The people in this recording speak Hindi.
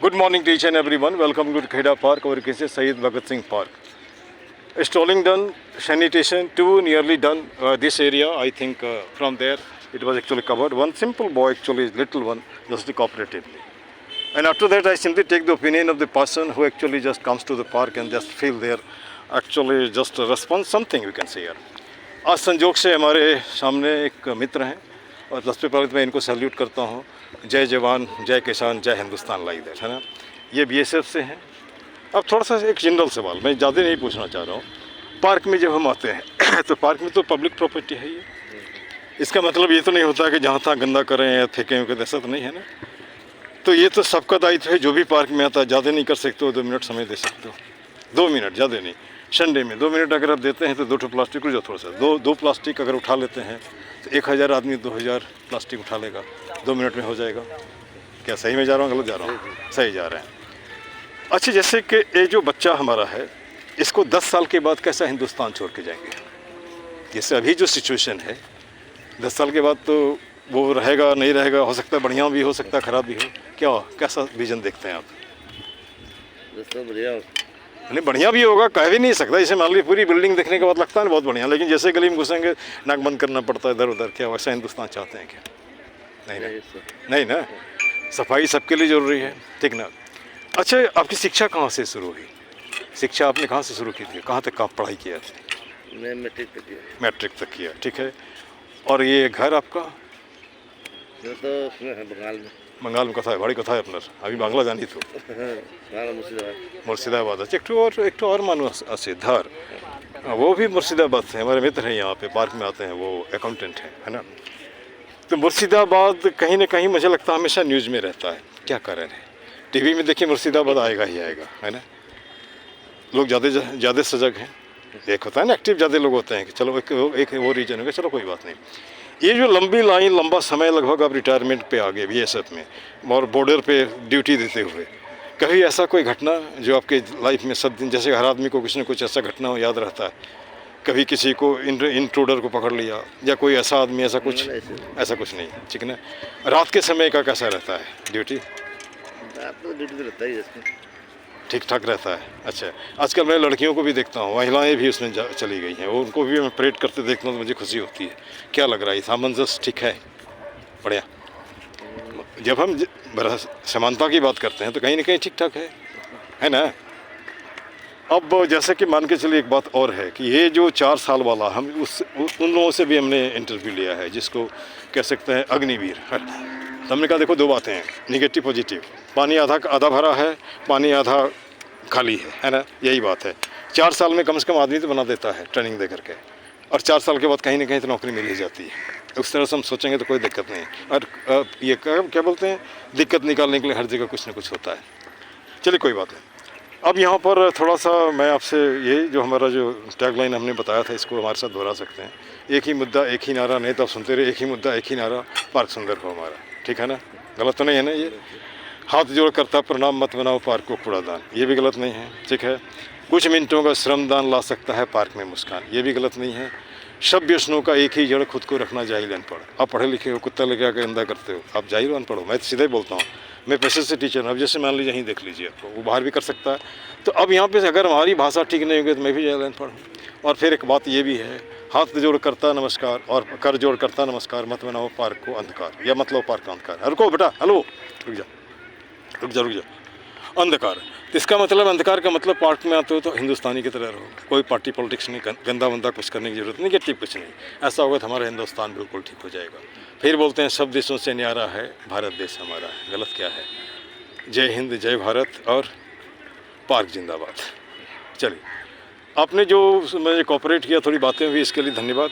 Good morning to each and everyone. Welcome to Kheda Park, or Kise Sayyid Bhagat Singh Park. Strolling done, sanitation too nearly done. This area, I think, from there it was actually covered. One simple boy, actually little one, just cooperatively. And after that, I simply take the opinion of the person who actually just comes to the park and just feel there, actually just a response, something we can say here. आज संजोग से हमारे सामने एक मित्र हैं और सबसे पहले तो मैं इनको सैल्यूट करता हूँ। जय जवान, जय किसान, जय हिंदुस्तान लाइक दैट, है ना। ये बीएसएफ से हैं। अब थोड़ा सा एक जनरल सवाल, मैं ज़्यादा नहीं पूछना चाह रहा हूँ। पार्क में जब हम आते हैं तो पार्क में तो पब्लिक प्रॉपर्टी है ये। इसका मतलब ये तो नहीं होता कि जहाँ तहाँ गंदा करें या फेंकें, ऐसा तो नहीं है ना। तो ये तो सबका दायित्व है, जो भी पार्क में आता है। ज़्यादा नहीं कर सकते हो, 2 मिनट समय दे सकते हो, 2 मिनट, ज़्यादा नहीं। संडे में 2 मिनट अगर आप देते हैं तो 2 प्लास्टिक, जो थोड़ा सा दो प्लास्टिक अगर उठा लेते हैं तो 1000 आदमी 2000 प्लास्टिक उठा लेगा, 2 मिनट में हो जाएगा। क्या सही में जा रहा हूँ, गलत जा रहा हूँ? सही जा रहे हैं। अच्छा, जैसे कि ये जो बच्चा हमारा है, इसको 10 साल के बाद कैसा हिंदुस्तान छोड़ के जाएंगे? जैसे अभी जो सिचुएशन है, 10 साल के बाद तो वो रहेगा नहीं रहेगा, हो सकता है बढ़िया भी हो सकता है ख़राब भी हो। क्या कैसा विजन देखते हैं आप? बढ़िया, नहीं बढ़िया भी होगा, कह भी नहीं सकता। जैसे मान लीजिए पूरी बिल्डिंग देखने के बाद लगता है ना बहुत बढ़िया, लेकिन जैसे गली में घुसेंगे नाक बंद करना पड़ता है इधर उधर। क्या वैसा हिंदुस्तान चाहते हैं क्या? नहीं ना, नहीं ना। सफाई सबके लिए ज़रूरी है, ठीक ना। अच्छा, आपकी शिक्षा कहाँ से शुरू हुई? शिक्षा आपने कहाँ से शुरू की थी? कहाँ तक आप पढ़ाई किया थी? मैं मैट्रिक तक किया। मैट्रिक तक किया, ठीक है। और ये घर आपका? मैं तो उसमें है बंगाल में। बंगाल में कथा है, बड़ी कथा है अपना। अभी बांग्ला जानी तो मुर्शिदाबाद। अच्छा, एक और मानो धार, वो भी मुर्शिदाबाद से। हमारे मित्र हैं यहाँ पे पार्क में आते हैं, वो अकाउंटेंट है ना। तो मुर्शिदाबाद कहीं ना कहीं मुझे लगता है हमेशा न्यूज़ में रहता है। क्या कारण है? टीवी में देखिए मुर्शिदाबाद आएगा ही आएगा, है ना। लोग ज़्यादा सजग हैं। एक होता है ना एक्टिव, ज़्यादा लोग होते हैं कि चलो एक वो रीजन होगा, चलो कोई बात नहीं। ये जो लंबी लाइन, लंबा समय लगभग आप रिटायरमेंट पे आ गए बीएसएफ में और बॉर्डर पे ड्यूटी देते हुए, कभी ऐसा कोई घटना जो आपके लाइफ में सब दिन, जैसे हर आदमी को कुछ न कुछ ऐसा घटना हो याद रहता है, कभी किसी को इंट्रूडर को पकड़ लिया या कोई ऐसा आदमी, ऐसा कुछ? ऐसा कुछ नहीं, ठीक है ना। रात के समय का कैसा रहता है ड्यूटी? ड्यूटी तो रहता ही है, ठीक ठाक रहता है। अच्छा, आजकल मैं लड़कियों को भी देखता हूँ, महिलाएं भी उसमें चली गई हैं, उनको भी मैं परेड करते देखता हूँ तो मुझे खुशी होती है। क्या लग रहा है, सामंजस्य ठीक है? बढ़िया। जब हम समानता की बात करते हैं तो कहीं ना कहीं ठीक ठाक है ना। अब जैसे कि मान के चलिए एक बात और है कि ये जो 4 साल वाला, हम उन लोगों से भी हमने इंटरव्यू लिया है जिसको कह सकते हैं अग्निवीर। तो हमने कहा देखो 2 बातें हैं, निगेटिव पॉजिटिव। पानी आधा भरा है, पानी आधा खाली है ना, यही बात है। 4 साल में कम से कम आदमी तो बना देता है ट्रेनिंग दे करके, और 4 साल के बाद कहीं ना कहीं तो नौकरी मिल ही जाती है। उस तरह से हम सोचेंगे तो कोई दिक्कत नहीं। और ये क्या बोलते हैं, दिक्कत निकालने के लिए हर जगह कुछ ना कुछ होता है। चलिए कोई बात नहीं। अब यहाँ पर थोड़ा सा मैं आपसे, ये जो हमारा जो टैगलाइन हमने बताया था, इसको हमारे साथ दोहरा सकते हैं। एक ही मुद्दा एक ही नारा, नहीं तो आप सुनते रहे, एक ही मुद्दा एक ही नारा, पार्क सुंदर हो हमारा, ठीक है ना। गलत तो नहीं है ना ये? हाथ जोड़ करता प्रणाम, मत बनाओ पार्क को कूड़ादान, ये भी गलत नहीं है, ठीक है। कुछ मिनटों का श्रमदान ला सकता है पार्क में मुस्कान, ये भी गलत नहीं है। सब व्यसनों का एक ही जड़, खुद को रखना जाहिल अनपढ़। आप पढ़े लिखे हो, कुत्ता लेके आकर गंदा करते हो, आप जाहिल हो अनपढ़ हो। मैं तो सीधे बोलता हूँ, मैं पेशे से टीचर हूँ। अब जैसे मान लीजिए यहीं देख लीजिए, आपको वो बाहर भी कर सकता है। तो अब यहाँ पे अगर हमारी भाषा ठीक नहीं होगी तो मैं भी जाहिल अनपढ़ हूँ। और फिर एक बात ये भी है, हाथ जोड़ करता नमस्कार और कर जोड़ करता नमस्कार, मत बनाओ पार्क को अंधकार, या मतलब पार्क का अंधकार। रुको बेटा, हेलो, रुक जा रुक जा रुक जा। अंधकार, तो इसका मतलब, अंधकार का मतलब पार्क में आते हो तो हिंदुस्तानी की तरह रहो, कोई पार्टी पॉलिटिक्स नहीं, गंदा वंदा कुछ करने की जरूरत नहीं, नेगेटिव कुछ नहीं। ऐसा होगा तो हमारा हिंदुस्तान बिल्कुल ठीक हो जाएगा। फिर बोलते हैं सब देशों से न्यारा है भारत देश हमारा है। गलत क्या है? जय हिंद, जय भारत और पार्क जिंदाबाद। चलिए, आपने जो मुझे कोऑपरेट किया, थोड़ी बातें हुई, इसके लिए धन्यवाद।